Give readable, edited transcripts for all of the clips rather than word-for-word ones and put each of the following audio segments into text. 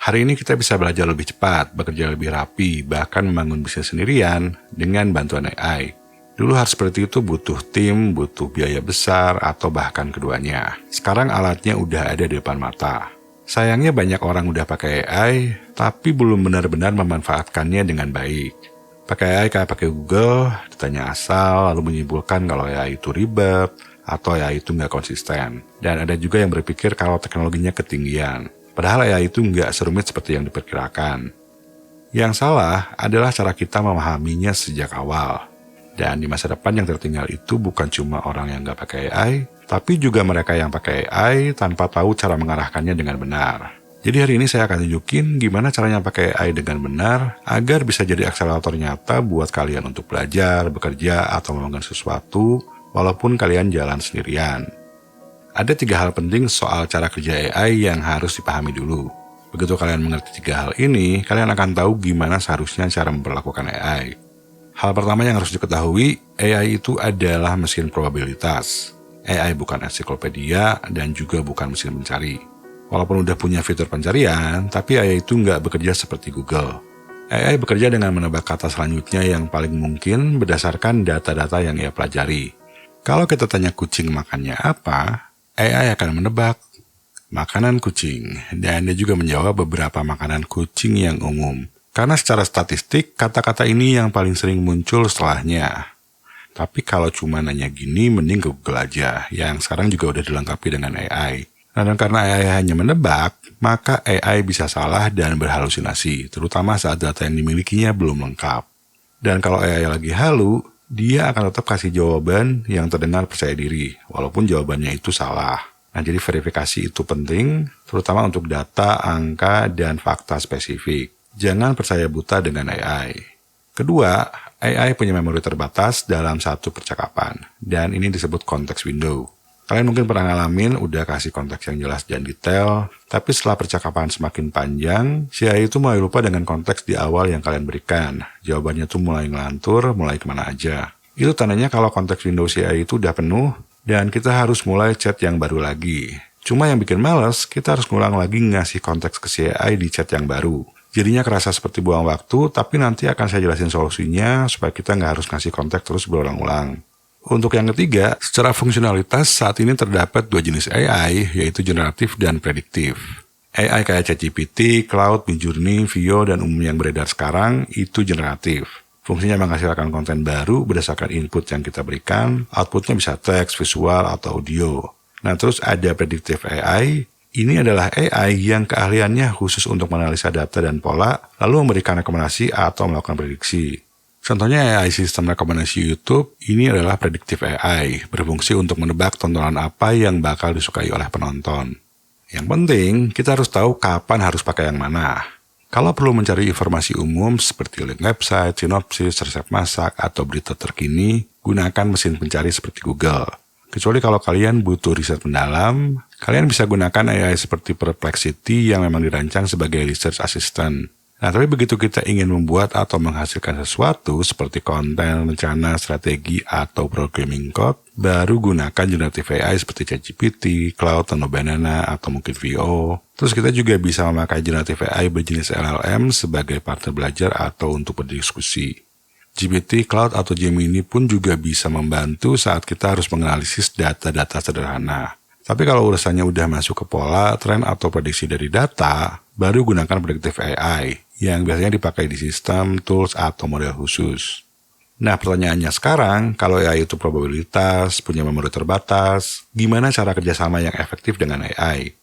Hari ini kita bisa belajar lebih cepat, bekerja lebih rapi, bahkan membangun bisnis sendirian dengan bantuan AI. Dulu hal seperti itu butuh tim, butuh biaya besar, atau bahkan keduanya. Sekarang alatnya udah ada di depan mata. Sayangnya banyak orang udah pakai AI, tapi belum benar-benar memanfaatkannya dengan baik. Pakai AI kayak pakai Google, ditanya asal, lalu menyimpulkan kalau AI itu ribet, atau AI itu nggak konsisten. Dan ada juga yang berpikir kalau teknologinya ketinggian. Padahal AI itu nggak serumit seperti yang diperkirakan. Yang salah adalah cara kita memahaminya sejak awal. Dan di masa depan yang tertinggal itu bukan cuma orang yang nggak pakai AI, tapi juga mereka yang pakai AI tanpa tahu cara mengarahkannya dengan benar. Jadi hari ini saya akan tunjukin gimana caranya pakai AI dengan benar agar bisa jadi akselerator nyata buat kalian untuk belajar, bekerja, atau melakukan sesuatu walaupun kalian jalan sendirian. Ada 3 hal penting soal cara kerja AI yang harus dipahami dulu. Begitu kalian mengerti 3 hal ini, kalian akan tahu gimana seharusnya cara memperlakukan AI. Hal pertama yang harus diketahui, AI itu adalah mesin probabilitas. AI bukan ensiklopedia dan juga bukan mesin pencari. Walaupun udah punya fitur pencarian, tapi AI itu nggak bekerja seperti Google. AI bekerja dengan menebak kata selanjutnya yang paling mungkin berdasarkan data-data yang ia pelajari. Kalau kita tanya kucing makannya apa, AI akan menebak makanan kucing, dan dia juga menjawab beberapa makanan kucing yang umum. Karena secara statistik, kata-kata ini yang paling sering muncul setelahnya. Tapi kalau cuma nanya gini, mending ke Google aja, yang sekarang juga udah dilengkapi dengan AI. Dan karena AI hanya menebak, maka AI bisa salah dan berhalusinasi, terutama saat data yang dimilikinya belum lengkap. Dan kalau AI lagi halu, dia akan tetap kasih jawaban yang terdengar percaya diri, walaupun jawabannya itu salah. Nah, jadi verifikasi itu penting, terutama untuk data, angka, dan fakta spesifik. Jangan percaya buta dengan AI. Kedua, AI punya memori terbatas dalam satu percakapan, dan ini disebut context window. Kalian mungkin pernah ngalamin udah kasih konteks yang jelas dan detail, tapi setelah percakapan semakin panjang, si AI itu mulai lupa dengan konteks di awal yang kalian berikan. Jawabannya tuh mulai ngelantur, mulai kemana aja. Itu tandanya kalau konteks window si AI itu udah penuh, dan kita harus mulai chat yang baru lagi. Cuma yang bikin males, kita harus ngulang lagi ngasih konteks ke si AI di chat yang baru. Jadinya kerasa seperti buang waktu, tapi nanti akan saya jelasin solusinya supaya kita nggak harus ngasih konteks terus berulang-ulang. Untuk yang ketiga, secara fungsionalitas saat ini terdapat 2 jenis AI, yaitu generatif dan prediktif. AI kayak ChatGPT, Claude, Midjourney, Veo, dan umum yang beredar sekarang itu generatif. Fungsinya menghasilkan konten baru berdasarkan input yang kita berikan, outputnya bisa teks, visual, atau audio. Nah, terus ada predictive AI. Ini adalah AI yang keahliannya khusus untuk menganalisa data dan pola, lalu memberikan rekomendasi atau melakukan prediksi. Contohnya AI sistem rekomendasi YouTube, ini adalah predictive AI, berfungsi untuk menebak tontonan apa yang bakal disukai oleh penonton. Yang penting, kita harus tahu kapan harus pakai yang mana. Kalau perlu mencari informasi umum seperti link website, sinopsis, resep masak, atau berita terkini, gunakan mesin pencari seperti Google. Kecuali kalau kalian butuh riset mendalam, kalian bisa gunakan AI seperti Perplexity yang memang dirancang sebagai research assistant. Nah, tapi begitu kita ingin membuat atau menghasilkan sesuatu seperti konten, rencana, strategi, atau programming code, baru gunakan generative AI seperti ChatGPT, Claude, atau Banana, atau mungkin Veo. Terus kita juga bisa memakai generative AI berjenis LLM sebagai partner belajar atau untuk berdiskusi. GPT, Claude, atau Gemini pun juga bisa membantu saat kita harus menganalisis data-data sederhana. Tapi kalau urusannya udah masuk ke pola, tren, atau prediksi dari data, baru gunakan predictive AI, yang biasanya dipakai di sistem, tools, atau model khusus. Nah, pertanyaannya sekarang, kalau AI itu probabilitas, punya memori terbatas, gimana cara kerjasama yang efektif dengan AI?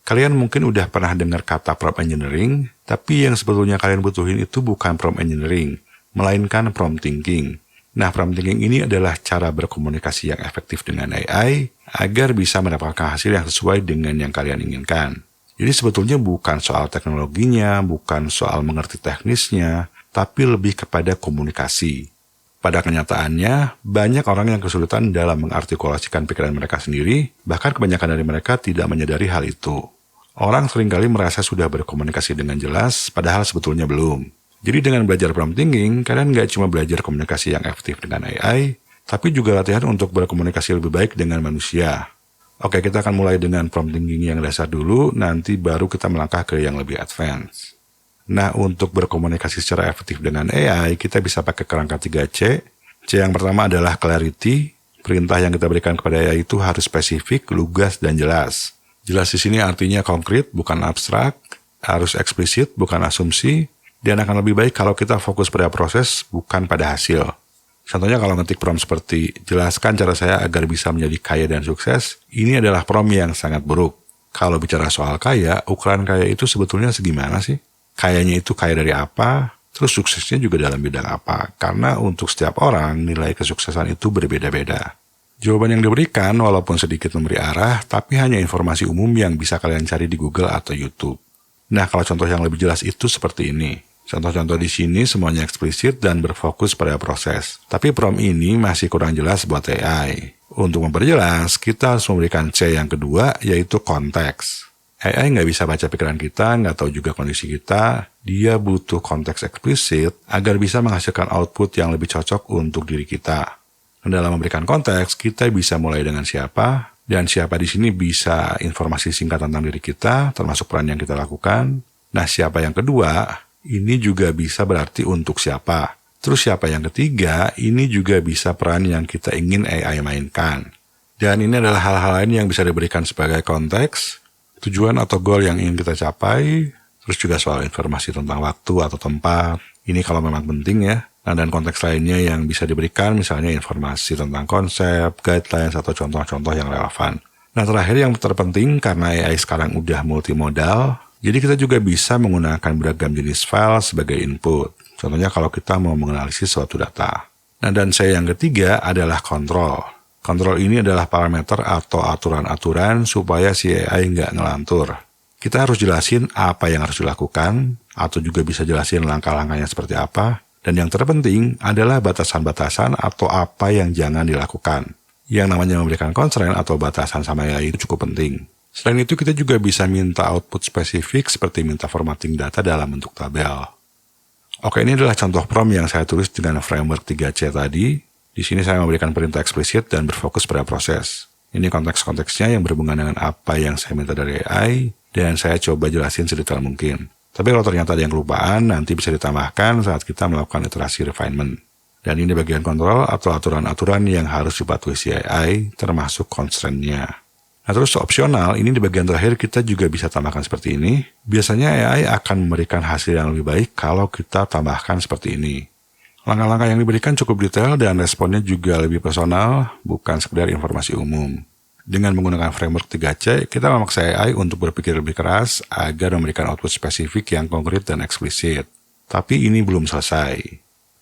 Kalian mungkin udah pernah dengar kata prompt engineering, tapi yang sebetulnya kalian butuhin itu bukan prompt engineering, melainkan prompt thinking. Nah, prompt thinking ini adalah cara berkomunikasi yang efektif dengan AI agar bisa mendapatkan hasil yang sesuai dengan yang kalian inginkan. Jadi sebetulnya bukan soal teknologinya, bukan soal mengerti teknisnya, tapi lebih kepada komunikasi. Pada kenyataannya, banyak orang yang kesulitan dalam mengartikulasikan pikiran mereka sendiri, bahkan kebanyakan dari mereka tidak menyadari hal itu. Orang seringkali merasa sudah berkomunikasi dengan jelas, padahal sebetulnya belum. Jadi dengan belajar prompt thinking, kalian nggak cuma belajar komunikasi yang efektif dengan AI, tapi juga latihan untuk berkomunikasi lebih baik dengan manusia. Oke, kita akan mulai dengan prompt thinking yang dasar dulu, nanti baru kita melangkah ke yang lebih advance. Nah, untuk berkomunikasi secara efektif dengan AI, kita bisa pakai kerangka 3C. C yang pertama adalah clarity. Perintah yang kita berikan kepada AI itu harus spesifik, lugas, dan jelas. Jelas di sini artinya konkret, bukan abstrak. Harus eksplisit, bukan asumsi. Dan akan lebih baik kalau kita fokus pada proses, bukan pada hasil. Contohnya kalau ngetik prompt seperti, jelaskan cara saya agar bisa menjadi kaya dan sukses, ini adalah prompt yang sangat buruk. Kalau bicara soal kaya, ukuran kaya itu sebetulnya segimana sih? Kayanya itu kaya dari apa? Terus suksesnya juga dalam bidang apa? Karena untuk setiap orang, nilai kesuksesan itu berbeda-beda. Jawaban yang diberikan walaupun sedikit memberi arah, tapi hanya informasi umum yang bisa kalian cari di Google atau YouTube. Nah, kalau contoh yang lebih jelas itu seperti ini. Contoh-contoh di sini semuanya eksplisit dan berfokus pada proses. Tapi prompt ini masih kurang jelas buat AI. Untuk memperjelas, kita harus memberikan C yang kedua, yaitu konteks. AI nggak bisa baca pikiran kita, nggak tahu juga kondisi kita. Dia butuh konteks eksplisit agar bisa menghasilkan output yang lebih cocok untuk diri kita. Dan dalam memberikan konteks, kita bisa mulai dengan siapa, dan siapa di sini bisa informasi singkat tentang diri kita, termasuk peran yang kita lakukan. Nah, siapa yang kedua, ini juga bisa berarti untuk siapa. Terus siapa yang ketiga, ini juga bisa peran yang kita ingin AI mainkan. Dan ini adalah hal-hal lain yang bisa diberikan sebagai konteks, tujuan atau goal yang ingin kita capai, terus juga soal informasi tentang waktu atau tempat. Ini kalau memang penting ya. Nah, dan konteks lainnya yang bisa diberikan, misalnya informasi tentang konsep, guidelines, atau contoh-contoh yang relevan. Nah, terakhir yang terpenting karena AI sekarang udah multimodal, jadi kita juga bisa menggunakan beragam jenis file sebagai input. Contohnya kalau kita mau menganalisis suatu data. Nah, dan C yang ketiga adalah kontrol. Kontrol ini adalah parameter atau aturan-aturan supaya si AI nggak ngelantur. Kita harus jelasin apa yang harus dilakukan, atau juga bisa jelasin langkah-langkahnya seperti apa. Dan yang terpenting adalah batasan-batasan atau apa yang jangan dilakukan. Yang namanya memberikan constraint atau batasan sama AI itu cukup penting. Selain itu, kita juga bisa minta output spesifik seperti minta formatting data dalam bentuk tabel. Oke, ini adalah contoh prompt yang saya tulis dengan framework 3C tadi. Di sini saya memberikan perintah eksplisit dan berfokus pada proses. Ini konteks-konteksnya yang berhubungan dengan apa yang saya minta dari AI, dan saya coba jelasin sedetail mungkin. Tapi kalau ternyata ada yang kelupaan, nanti bisa ditambahkan saat kita melakukan iterasi refinement. Dan ini bagian kontrol atau aturan-aturan yang harus dipatuhi si AI, termasuk constraint-nya. Nah, terus opsional, ini di bagian terakhir kita juga bisa tambahkan seperti ini. Biasanya AI akan memberikan hasil yang lebih baik kalau kita tambahkan seperti ini. Langkah-langkah yang diberikan cukup detail dan responnya juga lebih personal, bukan sekedar informasi umum. Dengan menggunakan framework 3C, kita memaksa AI untuk berpikir lebih keras agar memberikan output spesifik yang konkret dan eksplisit. Tapi ini belum selesai.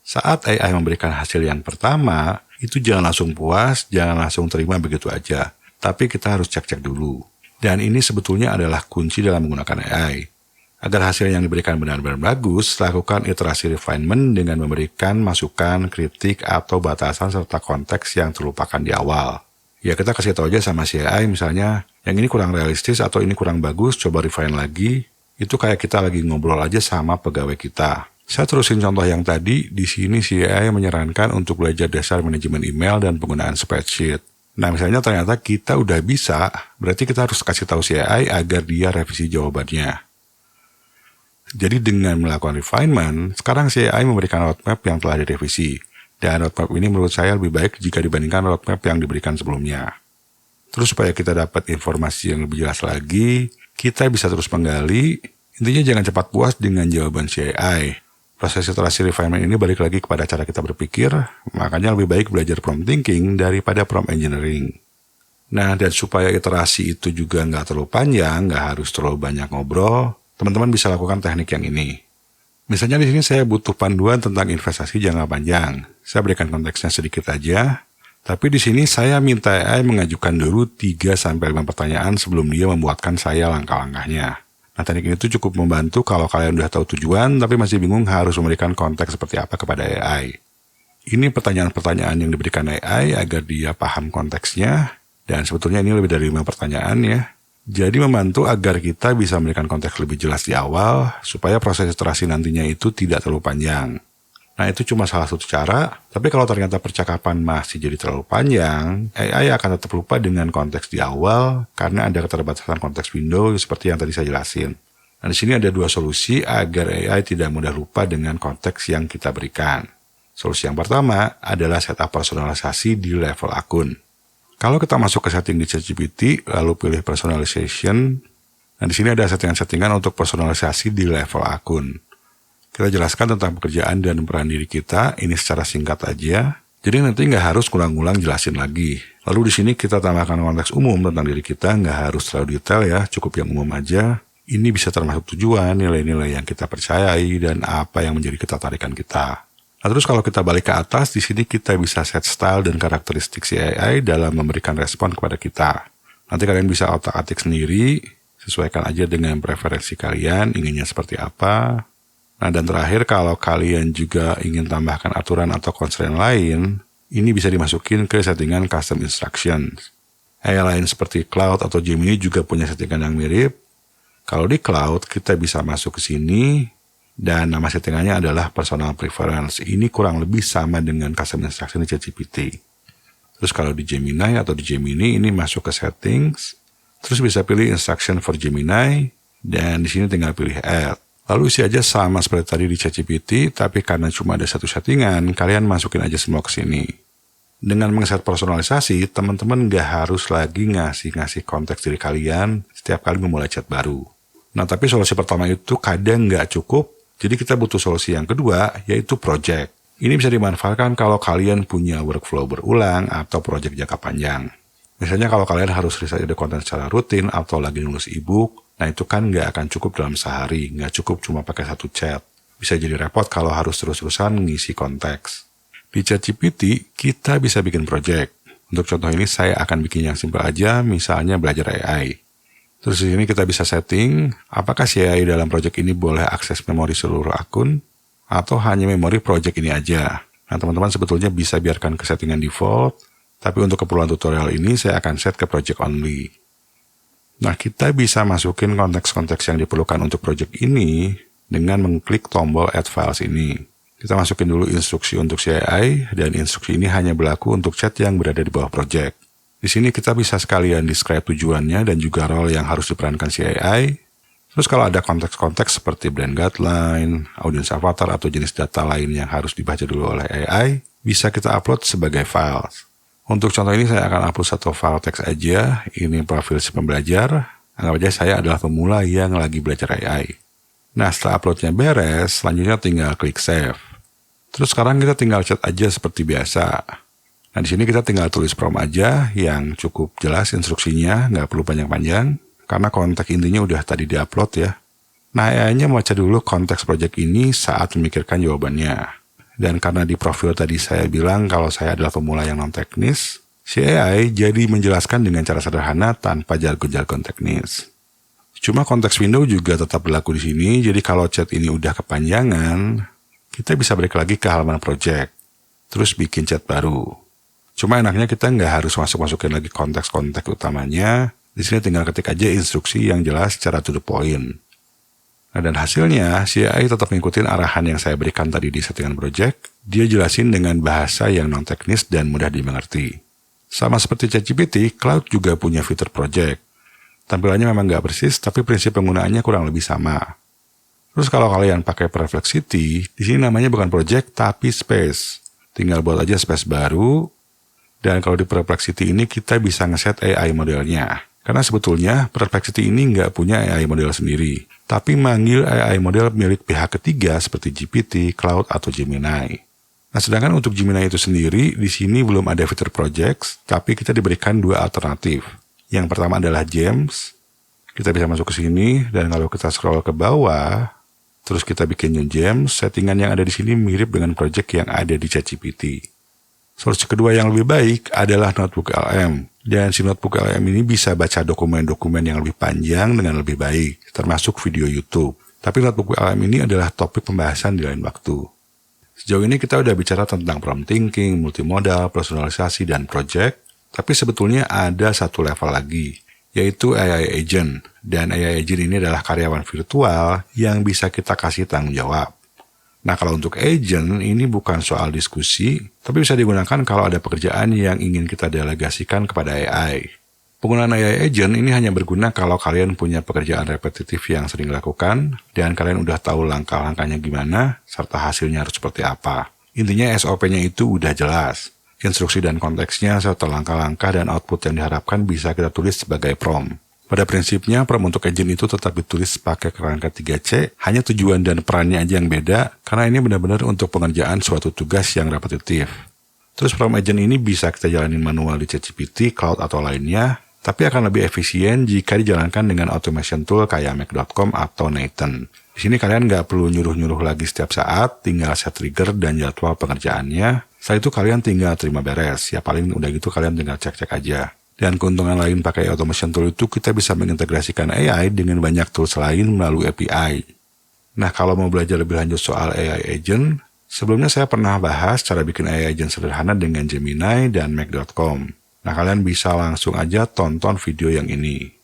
Saat AI memberikan hasil yang pertama, itu jangan langsung puas, jangan langsung terima begitu aja. Tapi kita harus cek-cek dulu. Dan ini sebetulnya adalah kunci dalam menggunakan AI. Agar hasil yang diberikan benar-benar bagus, lakukan iterasi refinement dengan memberikan masukan, kritik, atau batasan serta konteks yang terlupakan di awal. Ya, kita kasih tahu aja sama si AI misalnya, yang ini kurang realistis atau ini kurang bagus, coba refine lagi. Itu kayak kita lagi ngobrol aja sama pegawai kita. Saya terusin contoh yang tadi, di sini si AI menyarankan untuk belajar dasar manajemen email dan penggunaan spreadsheet. Nah, misalnya ternyata kita udah bisa, berarti kita harus kasih tahu si AI agar dia revisi jawabannya. Jadi dengan melakukan refinement, sekarang si AI memberikan roadmap yang telah direvisi. Dan roadmap ini menurut saya lebih baik jika dibandingkan roadmap yang diberikan sebelumnya. Terus supaya kita dapat informasi yang lebih jelas lagi, kita bisa terus menggali. Intinya jangan cepat puas dengan jawaban si AI. Proses iterasi refinement ini balik lagi kepada cara kita berpikir, makanya lebih baik belajar prompt thinking daripada prompt engineering. Nah, dan supaya iterasi itu juga nggak terlalu panjang, nggak harus terlalu banyak ngobrol, teman-teman bisa lakukan teknik yang ini. Misalnya di sini saya butuh panduan tentang investasi jangka panjang. Saya berikan konteksnya sedikit aja, tapi di sini saya minta AI mengajukan dulu 3-5 pertanyaan sebelum dia membuatkan saya langkah-langkahnya. Nah, teknik ini tuh cukup membantu kalau kalian udah tahu tujuan, tapi masih bingung harus memberikan konteks seperti apa kepada AI. Ini pertanyaan-pertanyaan yang diberikan AI agar dia paham konteksnya, dan sebetulnya ini lebih dari 5 pertanyaan ya. Jadi membantu agar kita bisa memberikan konteks lebih jelas di awal, supaya proses iterasi nantinya itu tidak terlalu panjang. Nah, itu cuma salah satu cara, tapi kalau ternyata percakapan masih jadi terlalu panjang, AI akan tetap lupa dengan konteks di awal karena ada keterbatasan konteks window seperti yang tadi saya jelasin. Nah, di sini ada dua solusi agar AI tidak mudah lupa dengan konteks yang kita berikan. Solusi yang pertama adalah setup personalisasi di level akun. Kalau kita masuk ke setting di ChatGPT, lalu pilih personalization, nah di sini ada settingan-settingan untuk personalisasi di level akun. Kita jelaskan tentang pekerjaan dan peran diri kita, ini secara singkat aja. Jadi nanti nggak harus ngulang-ngulang jelasin lagi. Lalu di sini kita tambahkan konteks umum tentang diri kita, nggak harus terlalu detail ya, cukup yang umum aja. Ini bisa termasuk tujuan, nilai-nilai yang kita percayai, dan apa yang menjadi ketertarikan kita. Nah, terus kalau kita balik ke atas, di sini kita bisa set style dan karakteristik si AI dalam memberikan respon kepada kita. Nanti kalian bisa otak-atik sendiri, sesuaikan aja dengan preferensi kalian, inginnya seperti apa. Nah, dan terakhir kalau kalian juga ingin tambahkan aturan atau constraint lain, ini bisa dimasukin ke settingan custom instructions. AI lain seperti Claude atau Gemini juga punya settingan yang mirip. Kalau di Claude, kita bisa masuk ke sini, dan nama settingannya adalah personal preference. Ini kurang lebih sama dengan custom instruction di ChatGPT. Terus kalau di Gemini atau di Gemini, ini masuk ke settings, terus bisa pilih instruction for Gemini, dan di sini tinggal pilih add. Lalu isi aja sama seperti tadi di ChatGPT, tapi karena cuma ada satu settingan, kalian masukin aja semua ke sini. Dengan mengset personalisasi, teman-teman nggak harus lagi ngasih konteks diri kalian setiap kali memulai chat baru. Nah, tapi solusi pertama itu kadang nggak cukup, jadi kita butuh solusi yang kedua, yaitu project. Ini bisa dimanfaatkan kalau kalian punya workflow berulang atau project jangka panjang. Misalnya kalau kalian harus riset ide konten secara rutin atau lagi nulis ebook, nah itu kan nggak akan cukup dalam sehari, nggak cukup cuma pakai satu chat. Bisa jadi repot kalau harus terus-terusan ngisi konteks. Di ChatGPT, kita bisa bikin project. Untuk contoh ini saya akan bikin yang simpel aja, misalnya belajar AI. Terus di sini kita bisa setting, apakah si AI dalam project ini boleh akses memori seluruh akun, atau hanya memori project ini aja. Nah, teman-teman sebetulnya bisa biarkan ke settingan default, tapi untuk keperluan tutorial ini saya akan set ke project only. Nah, kita bisa masukin konteks-konteks yang diperlukan untuk project ini dengan mengklik tombol add files ini. Kita masukin dulu instruksi untuk si AI, dan instruksi ini hanya berlaku untuk chat yang berada di bawah project. Di sini kita bisa sekalian describe tujuannya dan juga role yang harus diperankan si AI. Terus kalau ada konteks-konteks seperti brand guideline, audience avatar, atau jenis data lain yang harus dibaca dulu oleh AI, bisa kita upload sebagai files. Untuk contoh ini saya akan upload satu file teks aja, ini profil si pembelajar, anggap aja saya adalah pemula yang lagi belajar AI. Nah, setelah uploadnya beres, selanjutnya tinggal klik save. Terus sekarang kita tinggal chat aja seperti biasa. Nah, di sini kita tinggal tulis prompt aja yang cukup jelas instruksinya, nggak perlu panjang-panjang, karena konteks intinya udah tadi diupload ya. Nah, AI-nya membaca dulu konteks project ini saat memikirkan jawabannya. Dan karena di profil tadi saya bilang kalau saya adalah pemula yang non-teknis, si AI jadi menjelaskan dengan cara sederhana tanpa jargon-jargon teknis. Cuma konteks window juga tetap berlaku di sini, jadi kalau chat ini udah kepanjangan, kita bisa balik lagi ke halaman project, terus bikin chat baru. Cuma enaknya kita nggak harus masukin lagi konteks-konteks utamanya, di sini tinggal ketik aja instruksi yang jelas secara to the point. Nah, dan hasilnya, si AI tetap ngikutin arahan yang saya berikan tadi di settingan project. Dia jelasin dengan bahasa yang non-teknis dan mudah dimengerti. Sama seperti ChatGPT, Claude juga punya fitur project. Tampilannya memang nggak persis, tapi prinsip penggunaannya kurang lebih sama. Terus kalau kalian pakai Perplexity, di sini namanya bukan project, tapi space. Tinggal buat aja space baru. Dan kalau di Perplexity ini, kita bisa ngeset AI modelnya. Karena sebetulnya Perplexity ini nggak punya AI model sendiri, tapi manggil AI model milik pihak ketiga seperti GPT, Claude, atau Gemini. Nah, sedangkan untuk Gemini itu sendiri, di sini belum ada fitur projects, tapi kita diberikan dua alternatif. Yang pertama adalah Gems. Kita bisa masuk ke sini, dan kalau kita scroll ke bawah, terus kita bikin new Gems, settingan yang ada di sini mirip dengan project yang ada di ChatGPT. Solusi kedua yang lebih baik adalah Notebook LM. Dan si Notebook LM ini bisa baca dokumen-dokumen yang lebih panjang dengan lebih baik, termasuk video YouTube. Tapi Notebook LM ini adalah topik pembahasan di lain waktu. Sejauh ini kita udah bicara tentang prompt thinking, multimodal, personalisasi, dan project. Tapi sebetulnya ada satu level lagi, yaitu AI Agent. Dan AI Agent ini adalah karyawan virtual yang bisa kita kasih tanggung jawab. Nah, kalau untuk agent, ini bukan soal diskusi, tapi bisa digunakan kalau ada pekerjaan yang ingin kita delegasikan kepada AI. Penggunaan AI agent ini hanya berguna kalau kalian punya pekerjaan repetitif yang sering dilakukan, dan kalian udah tahu langkah-langkahnya gimana, serta hasilnya harus seperti apa. Intinya SOP-nya itu udah jelas. Instruksi dan konteksnya serta langkah-langkah dan output yang diharapkan bisa kita tulis sebagai prompt. Pada prinsipnya, prompt untuk agent itu tetap ditulis pakai kerangka 3C, hanya tujuan dan perannya aja yang beda, karena ini benar-benar untuk pengerjaan suatu tugas yang repetitif. Terus prompt agent ini bisa kita jalanin manual di ChatGPT, Cloud atau lainnya, tapi akan lebih efisien jika dijalankan dengan automation tool kayak Make.com atau Nathan. Di sini kalian nggak perlu nyuruh-nyuruh lagi setiap saat, tinggal set trigger dan jadwal pengerjaannya. Setelah itu kalian tinggal terima beres, ya paling udah gitu kalian tinggal cek-cek aja. Dan keuntungan lain pakai automation tool itu kita bisa mengintegrasikan AI dengan banyak tools lain melalui API. Nah, kalau mau belajar lebih lanjut soal AI agent, sebelumnya saya pernah bahas cara bikin AI agent sederhana dengan Gemini dan Make.com. Nah, kalian bisa langsung aja tonton video yang ini.